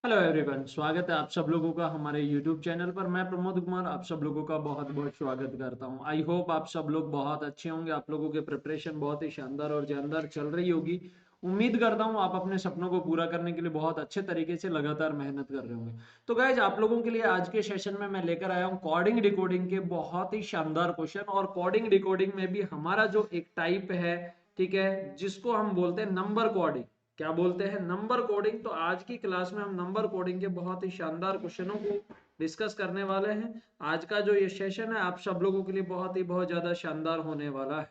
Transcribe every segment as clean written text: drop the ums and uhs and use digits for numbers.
Hello everyone, स्वागत है आप सब लोगों का हमारे यूट्यूब चैनल पर। मैं प्रमोद कुमार आप सब लोगों का बहुत बहुत स्वागत करता हूं। आई होप आप सब लोग बहुत अच्छे होंगे। आप लोगों के प्रिपरेशन बहुत ही शानदार और जानदार चल रही होगी। उम्मीद करता हूं आप अपने सपनों को पूरा करने के लिए बहुत अच्छे तरीके से लगातार मेहनत कर रहे होंगे। तो गाइज, आप लोगों के लिए आज के सेशन में मैं लेकर आया हूं कोडिंग डिकोडिंग के बहुत ही शानदार क्वेश्चन। और कोडिंग डिकोडिंग में भी हमारा जो एक टाइप है, ठीक है, जिसको हम बोलते हैं नंबर कोडिंग। क्या बोलते हैं? Number coding. तो आज की क्लास में हम नंबर कोडिंग के बहुत ही शानदार क्वेश्चनों को डिस्कस करने वाले हैं। आज का जो ये सेशन है आप सब लोगों के लिए बहुत ज्यादा शानदार होने वाला है।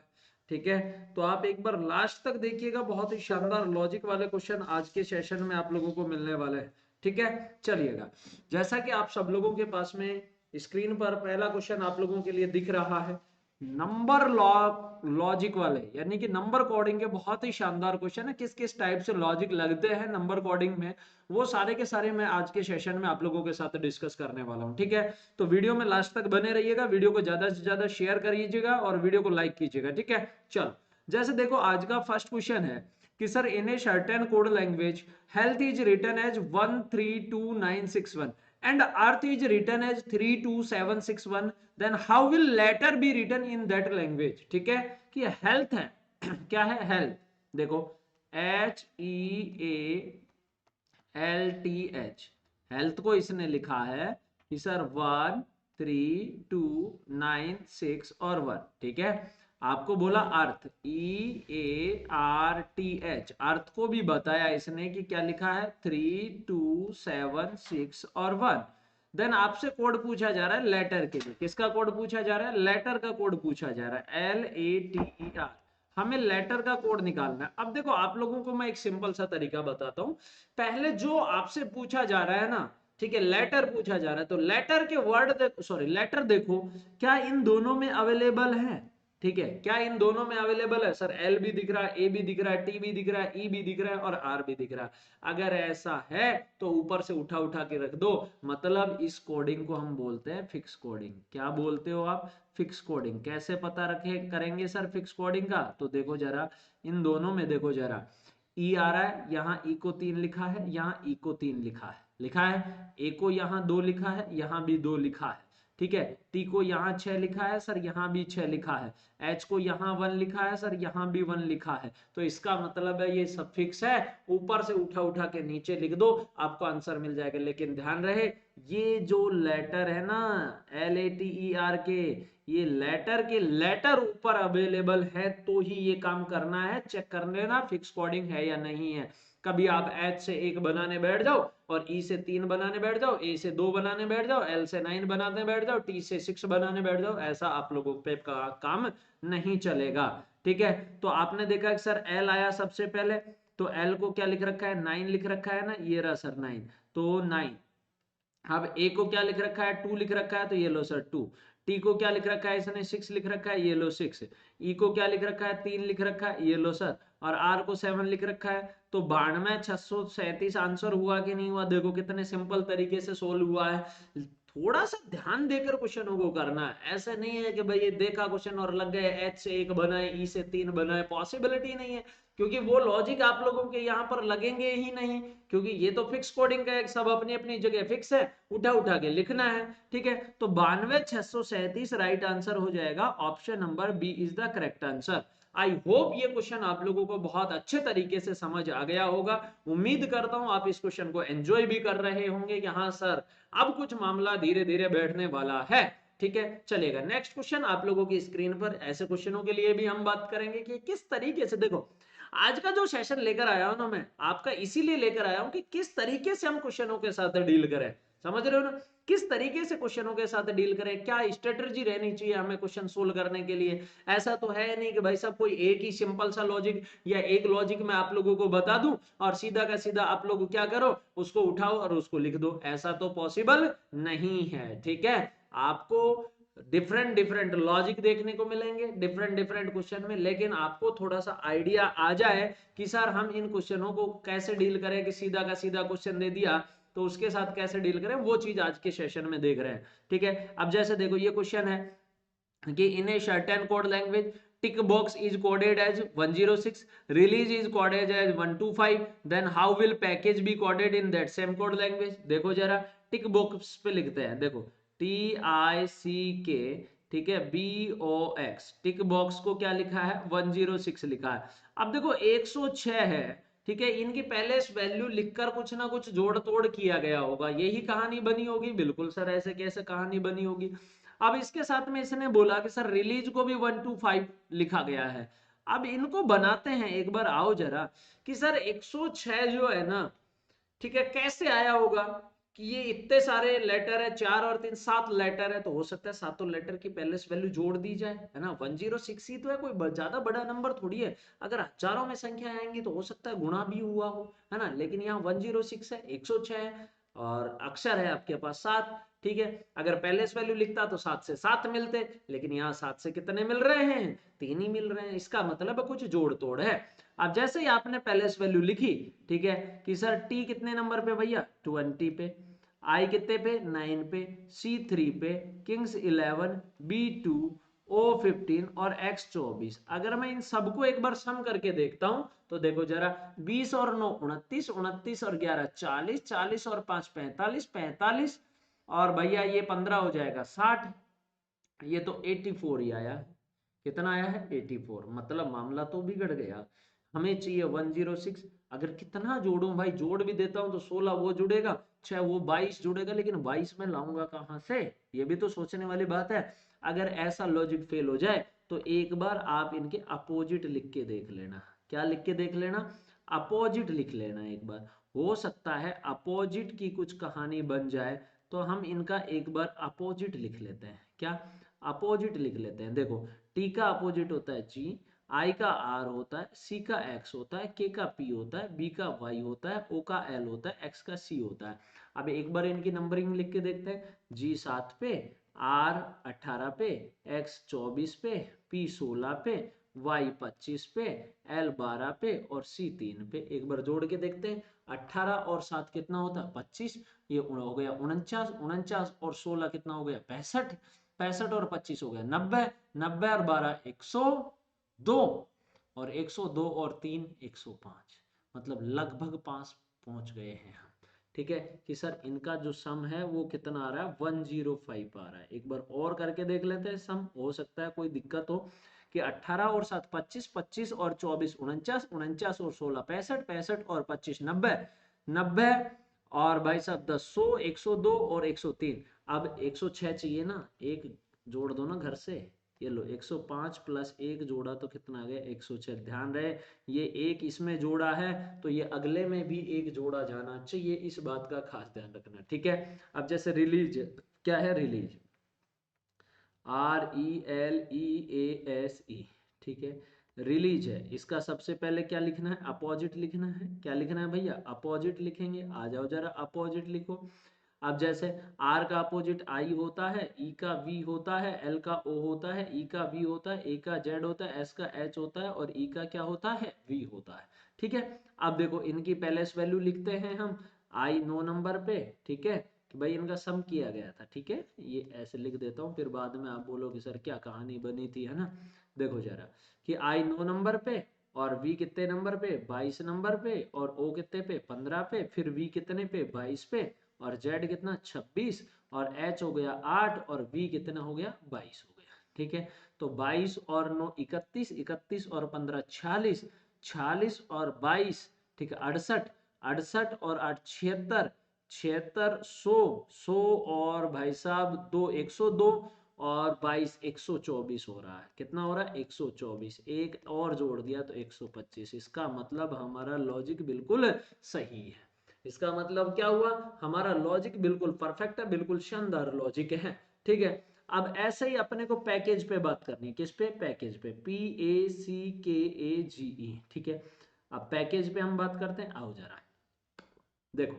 ठीक है, तो आप एक बार लास्ट तक देखिएगा। बहुत ही शानदार लॉजिक वाले क्वेश्चन आज के सेशन में आप लोगों को मिलने वाले हैं। ठीक है, चलिएगा। जैसा कि आप सब लोगों के पास में स्क्रीन पर पहला क्वेश्चन आप लोगों के लिए दिख रहा है, नंबर लॉजिक वाले यानी कि नंबर कोडिंग के बहुत ही शानदार क्वेश्चन है। किस किस टाइप से लॉजिक लगते हैं नंबर कोडिंग में, वो सारे के सारे मैं आज के सेशन में आप लोगों के साथ डिस्कस करने वाला हूं। ठीक है, तो वीडियो में लास्ट तक बने रहिएगा। वीडियो को ज्यादा से ज्यादा शेयर करिएगा और वीडियो को लाइक कीजिएगा। ठीक है, चलो। जैसे देखो, आज का फर्स्ट क्वेश्चन है कि sir, in a certain code language health is written as 132961 and earth is written as 32761, then how will letter be written in that language? ठीक है, कि हेल्थ है क्या है? हेल्थ। देखो, HEALTH, हेल्थ को इसने लिखा है कि सर 13296 और 1। ठीक है, आपको बोला अर्थ, EARTH, अर्थ को भी बताया इसने कि क्या लिखा है, 3276 और 1। देन आपसे कोड पूछा जा रहा है लेटर के लिए। किसका कोड पूछा जा रहा है? लेटर का कोड पूछा जा रहा है, LATER। हमें लेटर का कोड निकालना है। अब देखो, आप लोगों को मैं एक सिंपल सा तरीका बताता हूं। पहले जो आपसे पूछा जा रहा है ना, ठीक है, लेटर पूछा जा रहा है, तो लेटर के वर्ड देखो, सॉरी लेटर देखो, क्या इन दोनों में अवेलेबल है? ठीक है, क्या इन दोनों में अवेलेबल है? सर एल भी दिख रहा है, ए भी दिख रहा है, टी भी दिख रहा है, ई भी दिख रहा है और आर भी दिख रहा है। अगर ऐसा है तो ऊपर से उठा उठा के रख दो। मतलब इस कोडिंग को हम बोलते हैं फिक्स कोडिंग। क्या बोलते हो आप? Fix coding. कैसे पता रखे करेंगे सर फिक्स कोडिंग का? तो देखो जरा, इन दोनों में देखो जरा, ई आ रहा है, यहाँ ई को 3 लिखा है, यहाँ ई को 3 लिखा है, ए को यहाँ 2 लिखा है, यहाँ भी 2 लिखा है। ठीक है, टी को यहाँ 6 लिखा है सर, यहाँ भी 6 लिखा है। एच को यहाँ 1 लिखा है सर, यहाँ भी 1 लिखा है। तो इसका मतलब है ये सब फिक्स है। ऊपर से उठा उठा के नीचे लिख दो, आपको आंसर मिल जाएगा। लेकिन ध्यान रहे, ये जो लेटर है ना, LATER के, ये लेटर के लेटर ऊपर अवेलेबल है तो ही ये काम करना है। चेक कर लेना फिक्स कोडिंग है या नहीं है। कभी आप H से 1 बनाने बैठ जाओ और E से 3 बनाने बैठ जाओ, A से 2 बनाने बैठ जाओ, L से 9 बनाने बैठ जाओ, T से 6 बनाने बैठ जाओ, ऐसा आप लोगों पे काम नहीं चलेगा। ठीक है, तो आपने देखा कि सर L आया सबसे पहले, तो L को क्या लिख रखा है? 9 लिख रखा है ना, ये रहा सर 9, तो 9। अब ए को क्या लिख रखा है? 2 लिख रखा है, तो ये लो सर 2। टी को क्या लिख रखा है इसने? 6 लिख रखा है, ये लो 6। ई को क्या लिख रखा है? 3 लिख रखा है, ये लो सर। और आर को 7 लिख रखा है। तो 92,637 आंसर हुआ कि नहीं हुआ? देखो कितने सिंपल तरीके से सोल्व हुआ है। थोड़ा सा ध्यान देकर क्वेश्चनों को करना है। ऐसा नहीं है कि भाई ये देखा क्वेश्चन और लग गए, एच से 1 बनाए, ई से 3 बनाए, पॉसिबिलिटी नहीं है। क्योंकि वो लॉजिक आप लोगों के यहाँ पर लगेंगे ही नहीं, क्योंकि ये तो फिक्स कोडिंग का एक सब अपनी अपनी जगह फिक्स है, उठा उठा के लिखना है। ठीक है, तो 92,637 राइट आंसर हो जाएगा। Option number B is the correct answer. I hope ये क्वेश्चन आप लोगों को बहुत अच्छे तरीके से समझ आ गया होगा। उम्मीद करता हूं आप इस क्वेश्चन को एंजॉय भी कर रहे होंगे कि हाँ सर, अब कुछ मामला धीरे धीरे बैठने वाला है। ठीक है, चलेगा। नेक्स्ट क्वेश्चन आप लोगों की स्क्रीन पर, ऐसे क्वेश्चनों के लिए भी हम बात करेंगे कि किस तरीके से, देखो आज का जो सेशन लेकर आया हूं ना मैं आपका, इसीलिए लेकर आया हूं कि किस तरीके से हम क्वेश्चनों के साथ डील करें। समझ रहे हो ना, किस तरीके से क्वेश्चनों के साथ डील करें, क्या स्ट्रेटजी रहनी चाहिए हमें क्वेश्चन सोल्व करने के लिए। ऐसा तो है नहीं कि भाई सब कोई एक ही सिंपल सा लॉजिक या एक लॉजिक मैं आप लोगों को बता दूं और सीधा का सीधा आप लोग क्या करो, उसको उठाओ और उसको लिख दो। ऐसा तो पॉसिबल नहीं है। ठीक है, आपको डिफरेंट डिफरेंट लॉजिक देखने को मिलेंगे डिफरेंट डिफरेंट क्वेश्चन में, लेकिन आपको थोड़ा सा आइडिया आ जाए कि सर हम इन क्वेश्चनों को कैसे डील करें, कि सीधा का सीधा क्वेश्चन दे दिया तो उसके साथ कैसे डील करें, वो चीज आज के सेशन में देख रहे हैं। ठीक है, अब जैसे देखो ये क्वेश्चन है कि in a certain code language tick box is coded as 106, release is coded as 125, then how will package be coded in that same code language? देखो जरा टिक बॉक्स पे लिखते हैं, देखो TICK, ठीक है, BOX, टिक बॉक्स को क्या लिखा है 106 लिखा है। अब देखो 106 है, ठीक है, इनकी पहले वैल्यू लिखकर कुछ ना कुछ जोड़ तोड़ किया गया होगा, यही कहानी बनी होगी। बिल्कुल सर, ऐसे कैसे कहानी बनी होगी। अब इसके साथ में इसने बोला कि सर रिलीज को भी 125 लिखा गया है। अब इनको बनाते हैं एक बार, आओ जरा, कि सर 106 जो है ना, ठीक है, कैसे आया होगा कि ये इतने सारे लेटर है, 4 और 3 7 लेटर है, तो हो सकता है सातों लेटर की पहले वैल्यू जोड़ दी जाए, है ना। 106 ही तो है, कोई ज्यादा बड़ा नंबर थोड़ी है। अगर हजारों में संख्या आएंगी तो हो सकता है गुणा भी हुआ हो, है ना, लेकिन यहाँ 106 है, 106 है, और अक्षर है आपके पास 7, ठीक है। अगर पहले वैल्यू लिखता तो 7 से 7 मिलते, लेकिन यहाँ 7 से कितने मिल रहे हैं, 3 ही मिल रहे हैं, इसका मतलब कुछ जोड़ तोड़ है। अब जैसे ही आपने पहले वैल्यू लिखी, ठीक है, कि सर टी कितने नंबर पे भैया 20 पे, आई कितने पे 9 पे, सी 3 पे, किंग्स 11, बी 2, ओ 15 और एक्स 24। अगर मैं इन सबको एक बार सम करके देखता हूं तो देखो जरा, 20 और 9 29, 29 और 11 40, 40 और 5 45, 45 और भैया ये 15 हो जाएगा 60, ये तो 84 ही आया। कितना आया है 84, मतलब मामला तो बिगड़ गया। हमें चाहिए 106। अगर कितना जोड़ूं भाई, जोड़ भी देता हूं तो 16 वो जुड़ेगा, 6 वो 22 जुड़ेगा, लेकिन 22 में लाऊंगा कहां से, ये भी तो सोचने वाली बात है। अगर ऐसा लॉजिक फेल हो जाए तो एक बार आप इनके अपोजिट लिख के देख लेना। क्या लिख के देख लेना, अपोजिट लिख लेना एक बार, हो सकता है अपोजिट की कुछ कहानी बन जाए। तो हम इनका एक बार अपोजिट लिख लेते हैं, क्या अपोजिट लिख लेते हैं। देखो टी का अपोजिट होता है जी, आई का आर होता है, सी का एक्स होता है, के का पी होता है, बी का वाई होता है, ओ का एल होता है, एक्स का सी होता है। अब एक बार इनकी नंबरिंग लिख के देखते हैं, जी 7 पे, आर 18 पे, एक्स 24 पे, पी 16 पे, वाई 25 पे, एल 12 पे और सी 3 पे। एक बार जोड़ के देखते हैं, 18 और 7 कितना होता है 25, ये हो गया 49, 49 और 16 कितना हो गया 65, 65 और 25 हो गया 90, 90 और 12 102 और 102 और 3 105, मतलब लगभग 5 पहुंच गए हैं हम। ठीक है कि सर इनका जो सम है वो कितना आ रहा है 105 आ रहा है। एक बार और करके देख लेते हैं सम, हो सकता है कोई दिक्कत हो। कि 18 और 7 25, 25 और 24 49, 49 और 16 65, 65 और 25 90, 90 और भाई साहब 100, 102 और 103। अब 106 चाहिए ना, एक जोड़ दो ना घर से, ये लो 105 प्लस 1 जोड़ा तो कितना आ गया 106। ध्यान रहे ये एक इसमें जोड़ा है तो ये अगले में भी एक जोड़ा जाना चाहिए, इस बात का खास ध्यान रखना, ठीक है। अब जैसे रिलीज, क्या है रिलीज, RELEASE, ठीक है, रिलीज है। इसका सबसे पहले क्या लिखना है अपोजिट लिखना है। क्या लिखना है भैया अपोजिट लिखेंगे, आ जाओ जरा अपोजिट लिखो। अब जैसे R का अपोजिट I होता है, E का V होता है, L का O होता है, E का V होता है, A का Z होता है, S का H होता है और E का क्या होता है V होता है, ठीक है। अब देखो इनकी पहले वैल्यू लिखते हैं हम, I 9 नंबर पे, ठीक है, कि भाई इनका सम किया गया था, ठीक है, ये ऐसे लिख देता हूँ, फिर बाद में आप बोलोगे सर क्या कहानी बनी थी, है ना। देखो जरा कि I 9 नंबर पे और V कितने नंबर पे 22 नंबर पे और O कितने पे 15 पे, फिर V कितने पे 22 पे और Z कितना 26 और H हो गया 8 और V कितना हो गया 22 हो गया, ठीक है। तो 22 और 9 31, 31 और 15 46, 46 और 22, ठीक है 68, 68 और 8 76, 76 100 और भाई साहब 2 102 और 22 124 हो रहा है। कितना हो रहा है 124, एक और जोड़ दिया तो 125। इसका मतलब हमारा लॉजिक बिल्कुल सही है। इसका मतलब क्या हुआ, हमारा लॉजिक बिल्कुल परफेक्ट है, बिल्कुल शानदार लॉजिक है, ठीक है। अब ऐसे ही अपने को पैकेज पे बात करनी है, किस पे पैकेज पे, PACKAGE, ठीक है। अब पैकेज पे हम बात करते हैं, आओ जरा देखो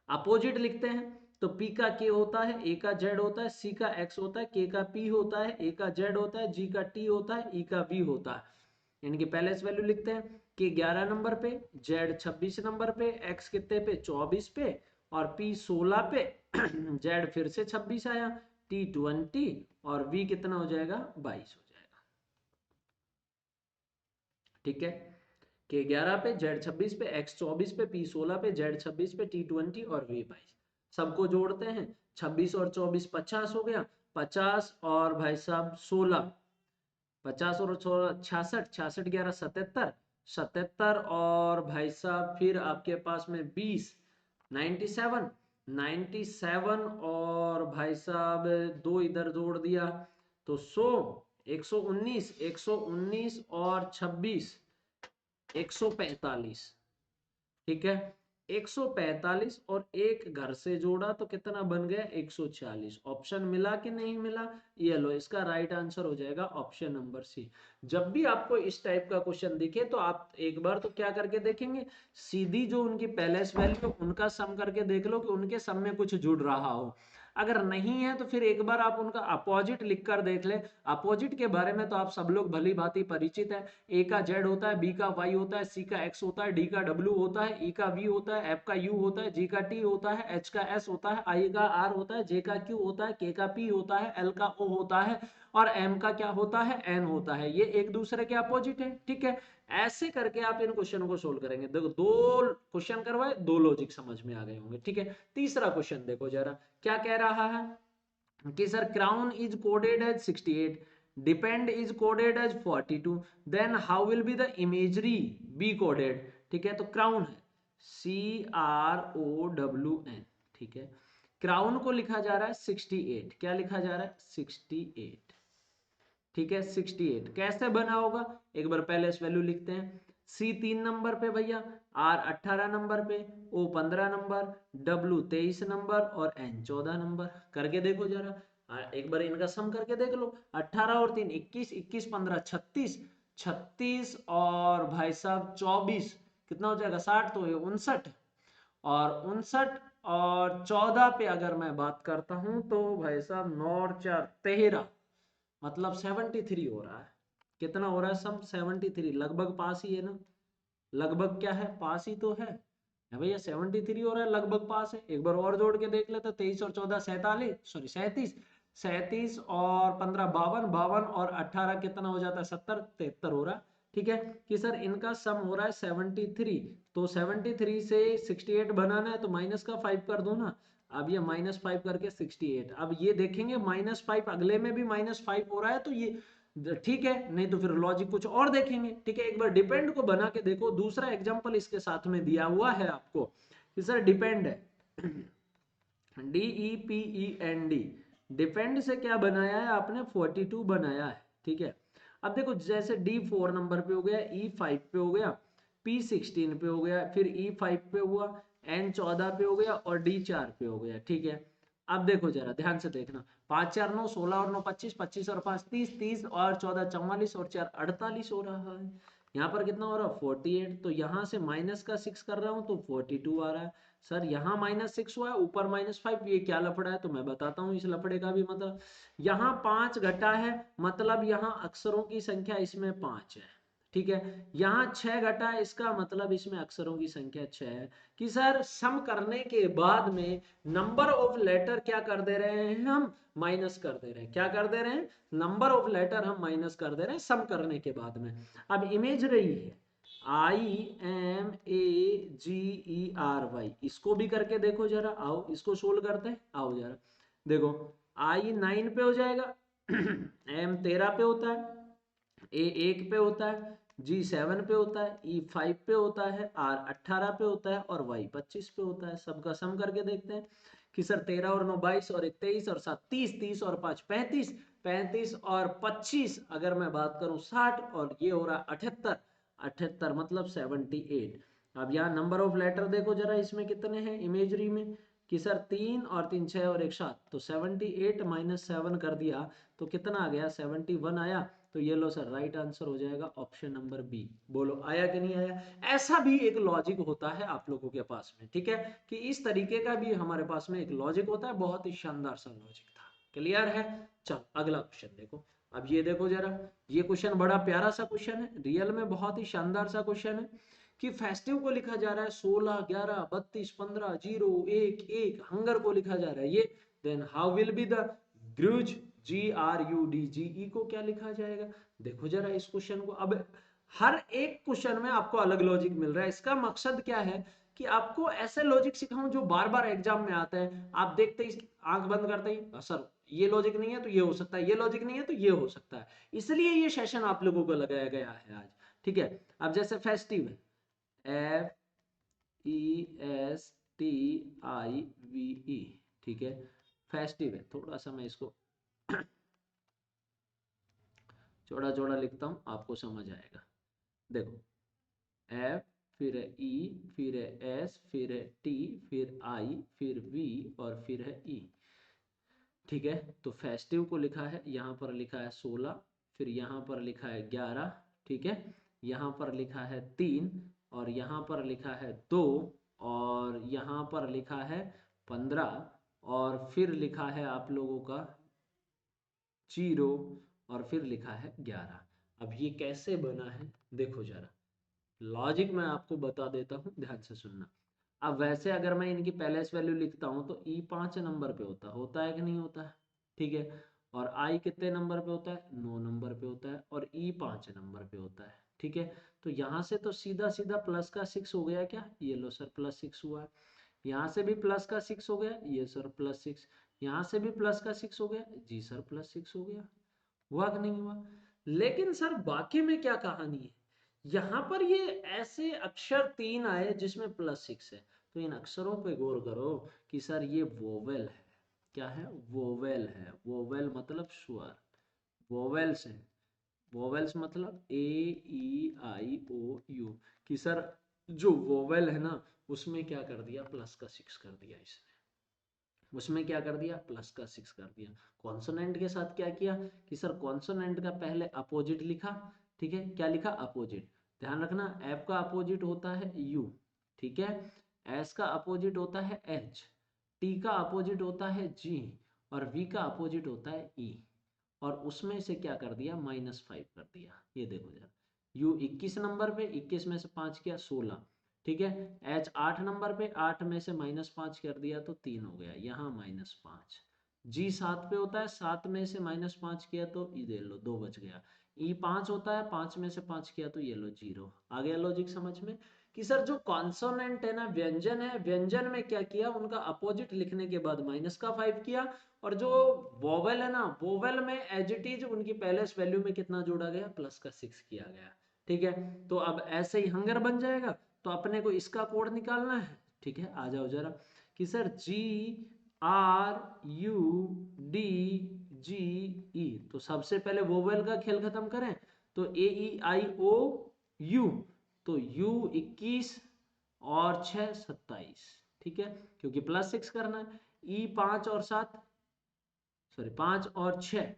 अपोजिट लिखते हैं तो P का K होता है, A का Z होता है, C का X होता है, K का P होता है, A का Z होता है, G का T होता है, E का V होता है। इनकी पहले वैल्यू लिखते हैं, K 11 नंबर पे, Z 26 नंबर पे, X कितने पे 24 पे और P 16 पे Z फिर से 26 आया, T 20 और V कितना हो जाएगा 22 हो जाएगा। ठीक है, K11 पे, Z26 पे, X24 पे, P16 पे, Z26 पे, T20 और V22 सबको जोड़ते हैं। 26 और 24 50 हो गया, 50 और भाई साहब 16, 50 और 66, 66 11 77, 77 और भाई साहब फिर आपके पास में 20, 97, 97 और भाई साहब दो इधर जोड़ दिया तो 100, 119, 119 और 26, 145। ठीक है, 145 और एक घर से जोड़ा तो कितना बन गया 140। ऑप्शन मिला कि नहीं मिला? ये लो, इसका राइट आंसर हो जाएगा ऑप्शन नंबर सी। जब भी आपको इस टाइप का क्वेश्चन दिखे तो आप एक बार तो क्या करके देखेंगे, सीधी जो उनकी पैलेस वैल्यू उनका सम करके देख लो कि उनके सम में कुछ जुड़ रहा हो। अगर नहीं है तो फिर एक बार आप उनका अपोजिट लिख कर देख ले। अपोजिट के बारे में तो आप सब लोग भली भांति परिचित है। ए का जेड होता है, बी का वाई होता है, सी का एक्स होता है, डी का डब्ल्यू होता है, ई का वी होता है, एफ का यू होता है, जी का टी होता है, एच का एस होता है, आई का आर होता है, जे का क्यू होता है, के का पी होता है, एल का ओ होता है और एम का क्या होता है, एन होता है। ये एक दूसरे के अपोजिट है। ठीक है, ऐसे करके आप इन क्वेश्चन को सोल्व करेंगे। देखो, दो क्वेश्चन करवाए, दो लॉजिक समझ में आ गए होंगे। ठीक है, तीसरा क्वेश्चन देखो जरा क्या कह रहा है कि sir crown is coded as 68, depend is coded as 42, then how will be the imagery be coded. ठीक है, तो क्राउन है CROWN। ठीक है, क्राउन को लिखा जा रहा है 68। क्या लिखा जा रहा है 68। ठीक है, 68 कैसे बना होगा, एक बार पहले इस वैल्यू लिखते हैं। C 3 नंबर पे भैया, R 18 नंबर पे, O 15 नंबर, W 23 नंबर और N 14 नंबर। करके देखो जरा, एक बार इनका सम करके देख लो। 18 और 3 21, 21 15 36, 36 और भाई साहब 24 कितना हो जाएगा 60, तो ये 59 और 59 और 14 पे अगर मैं बात करता हूं तो भाई साहब 9 और 4 13, मतलब 73 हो रहा है। कितना हो रहा है सम 73, लगभग पास ही है ना। लगभग क्या है, पास ही तो है भैया। 73 हो रहा है, लगभग पास है। एक बार और जोड़ के देख लेते, 23 और 14 47, सॉरी 37, 37 और 15 52, 52 और 18 कितना हो जाता है 70, 73 हो रहा है। ठीक है कि सर इनका सम हो रहा है 73, तो 73 से 68 बनाना है तो माइनस का 5 कर दो ना। अब ये -5 करके 68, अब ये देखेंगे -5 अगले में भी -5 हो रहा है तो ये ठीक है, नहीं तो फिर लॉजिक कुछ और देखेंगे। ठीक है, एक बार डिपेंड को बना के देखो। दूसरा एग्जांपल इसके साथ में दिया हुआ है आपको कि सर डिपेंड है DEPEND, डिपेंड से क्या बनाया है आपने 42 बनाया है। ठीक है, अब देखो जैसे D4 नंबर पे हो गया, E5 पे हो गया, P16 पे हो गया, फिर E5 पे हुआ, N14 पे हो गया और D4 पे हो गया। ठीक है, अब देखो जरा ध्यान से देखना, 5 4 9 16 और 9 25, 25 और 5 30, 30 और 14 44 और 4 48 हो रहा है। यहाँ पर कितना हो रहा है 48, तो यहाँ से माइनस का 6 कर रहा हूँ तो 42 आ रहा है। सर यहाँ -6 हुआ है, ऊपर -5, ये क्या लफड़ा है, तो मैं बताता हूँ इस लफड़े का भी मतलब। यहाँ 5 घटा है, मतलब यहाँ अक्षरों की संख्या इसमें 5 है। ठीक है, यहाँ 6 घटा है, इसका मतलब इसमें अक्षरों की संख्या 6 है। कि सर सम करने के बाद में नंबर ऑफ लेटर क्या कर दे रहे हैं हम, माइनस कर दे रहे हैं। क्या कर दे रहे हैं, नंबर ऑफ लेटर हम माइनस कर दे रहे हैं सम करने के बाद में। अब इमेज रही है IMAGERY, इसको भी करके देखो जरा, आओ इसको सोल्व करते हैं। आओ जरा देखो, I 9 पे हो जाएगा, M 13 पे होता है, A 1 पे होता है, G 7 पे होता है, E 5 पे होता है, R 18 पे होता है और Y 25 पे होता है। सबका सम करके देखते हैं कि सर 13 और 9 22 और 1 23 और 7 30, 30 और 5 35, 35 और 25 अगर मैं बात करूं 60 और ये हो रहा 78, 78 मतलब 78। अब यहाँ नंबर ऑफ लेटर देखो जरा, इसमें कितने हैं इमेजरी में कि सर 3 और 3 6 और 1 7, तो 78 माइनस 7 कर दिया तो कितना आ गया 71 आया। तो ये लो सर राइट आंसर हो जाएगा ऑप्शन नंबर बी। बोलो आया कि नहीं आया? ऐसा भी एक लॉजिक होता है आप लोगों के पास में। ठीक है, कि इस तरीके का भी हमारे पास में एक लॉजिक होता है, बहुत ही शानदार सा लॉजिक था। क्लियर है? चल अगला क्वेश्चन देखो। अब ये देखो जरा, ये क्वेश्चन बड़ा प्यारा सा क्वेश्चन है, रियल में बहुत ही शानदार सा क्वेश्चन है कि फेस्टिव को लिखा जा रहा है 16 11 32 15 0 1 1, हंगर को लिखा जा रहा है ये। Then how will be the grudge GRUDGE को क्या लिखा जाएगा? देखो जरा इस क्वेश्चन को। अब हर एक क्वेश्चन में आपको अलग लॉजिक मिल रहा है। इसका मकसद क्या है कि आपको ऐसे लॉजिक सिखाऊं जो बार बार एग्जाम में आता है, आप देखते ही आंख बंद करते ही सर ये लॉजिक नहीं है तो ये हो सकता है, ये लॉजिक नहीं है तो ये हो सकता है। इसलिए ये सेशन आप लोगों को लगाया गया है आज, ठीक है। अब जैसे फेस्टिव है, FESTIVE, ठीक है, फेस्टिव है। थोड़ा सा मैं इसको चौड़ा चौड़ा लिखता हूं, आपको समझ आएगा। देखो, F, फिर है E, फिर है S, फिर है T, फिर I, फिर V और फिर है E, ठीक है। तो फेस्टिव को लिखा है, यहाँ पर लिखा है 16, फिर यहाँ पर लिखा है 11, ठीक है, यहाँ पर लिखा है 3 और यहाँ पर लिखा है 2 और यहाँ पर लिखा है 15 और फिर लिखा है आप लोगों का 0 और फिर लिखा है 11। अब ये कैसे बना है देखो जरा, लॉजिक मैं आपको बता देता हूँ, ध्यान से सुनना। अब वैसे अगर मैं इनकी पहले वैल्यू लिखता हूँ तो ई 5 नंबर पे होता है कि नहीं होता है, ठीक है। और आई कितने नंबर पे होता है, 9 नंबर पे होता है और ई 5 नंबर पे होता है, ठीक है। तो यहाँ से तो सीधा सीधा प्लस का 6 हो गया क्या, ये लो सर प्लस 6 हुआ है। यहाँ से भी प्लस का 6 हो गया, ये सर प्लस 6। यहाँ से भी प्लस का 6 हो गया, जी सर प्लस 6 हो गया। हुआ कि नहीं हुआ। लेकिन सर बाकी में क्या कहानी है, यहाँ पर ये ऐसे अक्षर 3 आए जिसमें प्लस 6 है, तो इन अक्षरों पे गौर करो कि सर ये वोवेल है। क्या है, वोवेल है। वोवेल मतलब स्वर, वोवेल्स है। वोवेल्स मतलब AEIOU, कि सर जो वोवेल है ना उसमें क्या कर दिया, प्लस का 6 कर दिया इसने, उसमें क्या कर दिया, प्लस का 6 कर दिया। कॉन्सोनेंट के साथ क्या किया कि सर कॉन्सोनेंट का पहले अपोजिट लिखा, ठीक है, क्या लिखा, अपोजिट। ध्यान रखना एफ का अपोजिट होता है यू, ठीक है, एस का अपोजिट होता है एच, टी का अपोजिट होता है जी और वी का अपोजिट होता है ई। और उसमें से क्या कर दिया, -5 कर दिया। ये देखो जरा, यू 21 नंबर पे 21 में से 5 किया 16, ठीक है। एच 8 नंबर पे 8 में से -5 कर दिया तो 3 हो गया, यहाँ -5। जी 7 पे होता है, 7 में से -5 किया तो ये लो 2 बच गया। ई 5 होता है, 5 में से 5 किया तो ये लो 0। आ गया लॉजिक समझ में कि सर जो कॉन्सोनेंट है ना, व्यंजन है, व्यंजन में क्या किया, उनका अपोजिट लिखने के बाद -5 किया और जो वोवेल है ना, वोवेल में एज इट इज उनकी पहले वैल्यू में कितना जोड़ा गया, प्लस का 6 किया गया, ठीक है। तो अब ऐसे ही हंगर बन जाएगा। तो अपने को इसका कोड निकालना है, ठीक है। आ जाओ जरा कि सर GRUDGE, तो सबसे पहले वोवेल का खेल खत्म करें तो AEIOU, तो U 21 और 6 27, ठीक है, क्योंकि प्लस 6 करना है। E 5 और 7, सॉरी 5 और 6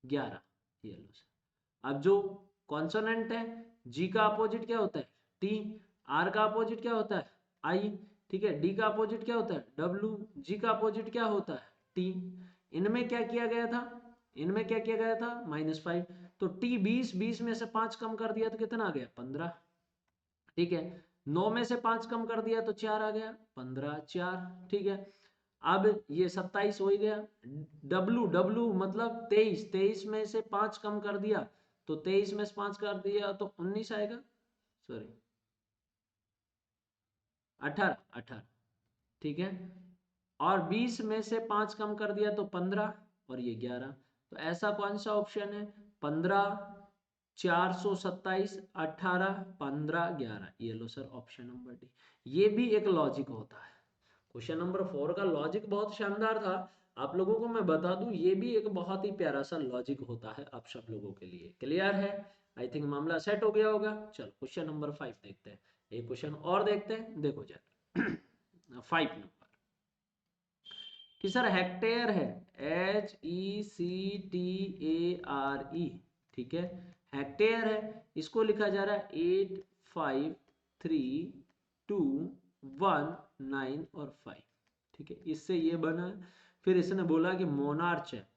11, ये लो सर। अब जो कॉन्सोनेंट है, जी का अपोजिट क्या होता है, टी, आर का अपोजिट क्या होता है, आई, ठीक है, डी का अपोजिट क्या होता है, डब्ल्यू, जी का अपोजिट क्या होता है, टी। इनमें क्या किया गया था, इनमें क्या किया गया था, -5। तो टी 20, 20 में से 5 कम कर दिया तो कितना आ गया, 15, ठीक है। 9 में से 5 कम कर दिया तो 4 आ गया, 15 4, ठीक है। अब ये 27 हो ही गया। डब्लू, डब्लू मतलब 23, 23 में से 5 कम कर दिया तो 23 में से 5 कर दिया तो 19 आएगा, सॉरी 18, 18, ठीक है। और 20 में से 5 कम कर दिया तो 15 और ये 11। तो ऐसा कौन सा ऑप्शन है, 15, 427, 18, 15, 11, ये लो सर ऑप्शन नंबर डी। ये भी एक लॉजिक होता है। क्वेश्चन नंबर 4 का लॉजिक बहुत शानदार था। आप लोगों को मैं बता दूं ये भी एक बहुत ही प्यारा सा लॉजिक होता है आप सब लोगों के लिए। क्लियर है, आई थिंक मामला सेट हो गया होगा। चलो क्वेश्चन नंबर 5 देखते हैं, एक क्वेश्चन और देखते हैं। देखो जरा 5 नंबर कि सर हेक्टेयर है, HECTARE, ठीक है, हेक्टेयर है। इसको लिखा जा रहा है 85321 और 5, ठीक है। इससे ये बना है। फिर इसने बोला कि मोनार्च है,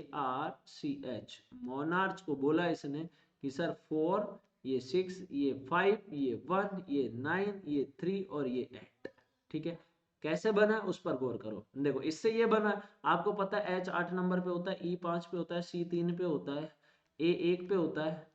MONARCH, मोनार्च को बोला इसने कि सर 4, ये 6, ये 5, ये 1, ये 9, ये 3 और ये 8, ठीक है। कैसे बना उस पर गौर करो। देखो इससे ये बना, आपको पता है H 8 नंबर पे होता है, E 5 पे होता है, C 3 पे होता है, ए 1 पे होता है,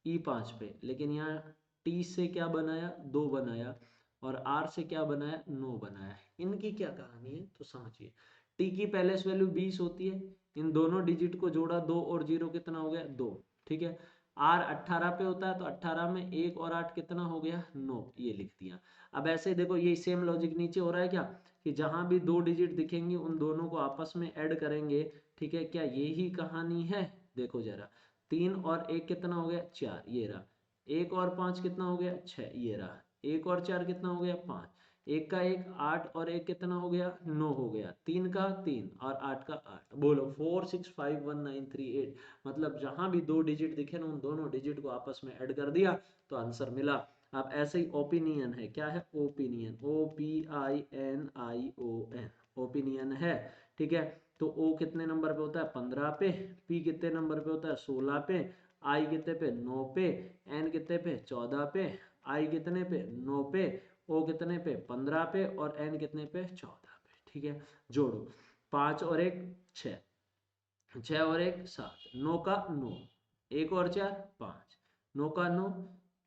ई 5 पे, लेकिन यहाँ टी से क्या बनाया 2 बनाया और आर से क्या बनाया 9 बनाया। इनकी क्या कहानी है तो समझिए। टी की पहलेस वैल्यू 20 होती है, इन दोनों डिजिट को जोड़ा 2 और 0 कितना हो गया 2, ठीक है। आर 18 पे होता है तो 18 में 1 और 8 कितना हो गया 9, ये लिख दिया। अब ऐसे देखो ये सेम लॉजिक नीचे हो रहा है क्या, कि जहां भी 2 डिजिट दिखेंगे उन दोनों को आपस में ऐड करेंगे, ठीक है। क्या यही कहानी है, देखो जरा 3 और 1 कितना हो गया 4, ये रहा। 1 और 5 कितना हो गया 6, ये रहा। 1 और 4 कितना हो गया 5, 1 का 1 8 और 1 कितना हो गया 9 हो गया, 3 का 3 और 8 का 8, बोलो 4 6 5 1 9 3 8। मतलब जहां भी 2 डिजिट दिखे ना उन दोनों डिजिट को आपस में ऐड कर दिया तो आंसर मिला। अब ऐसे ही ओपिनियन है, क्या है ओपिनियन, OPINION, ओपिनियन है, ठीक है। तो ओ कितने नंबर पे होता है 15 पे, पी कितने नंबर पे होता है 16 पे, आई कितने पे 9 पे, एन कितने पे 14 पे, आई कितने पे 9 पे, ओ कितने पे 15 पे और एन कितने पे 14 पे, ठीक है। जोड़ो 5 और 1 6, 6 और 1 7, 9 का 9, 1 और 4 5, 9 का 9,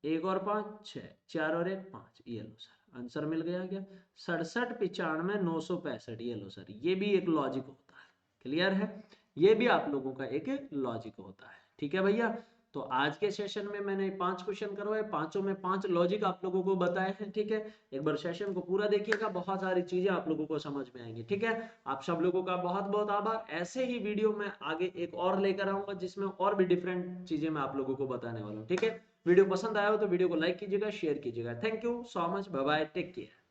1 और 5 6, 4 और 1 5, ये लो सर आंसर मिल गया क्या 67 95 965, ये लो सर। ये भी एक लॉजिक होता है, क्लियर है, ये भी आप लोगों का एक लॉजिक होता है, ठीक है भैया। तो आज के सेशन में मैंने 5 क्वेश्चन करवाए, पांचों में 5 लॉजिक आप लोगों को बताए हैं, ठीक है। एक बार सेशन को पूरा देखिएगा, बहुत सारी चीजें आप लोगों को समझ में आएंगी, ठीक है। आप सब लोगों का बहुत बहुत आभार। ऐसे ही वीडियो मैं आगे एक और लेकर आऊंगा जिसमें और भी डिफरेंट चीजें मैं आप लोगों को बताने वाला हूँ, ठीक है। वीडियो पसंद आया हो तो वीडियो को लाइक कीजिएगा, शेयर कीजिएगा। Thank you so much, bye bye, take care.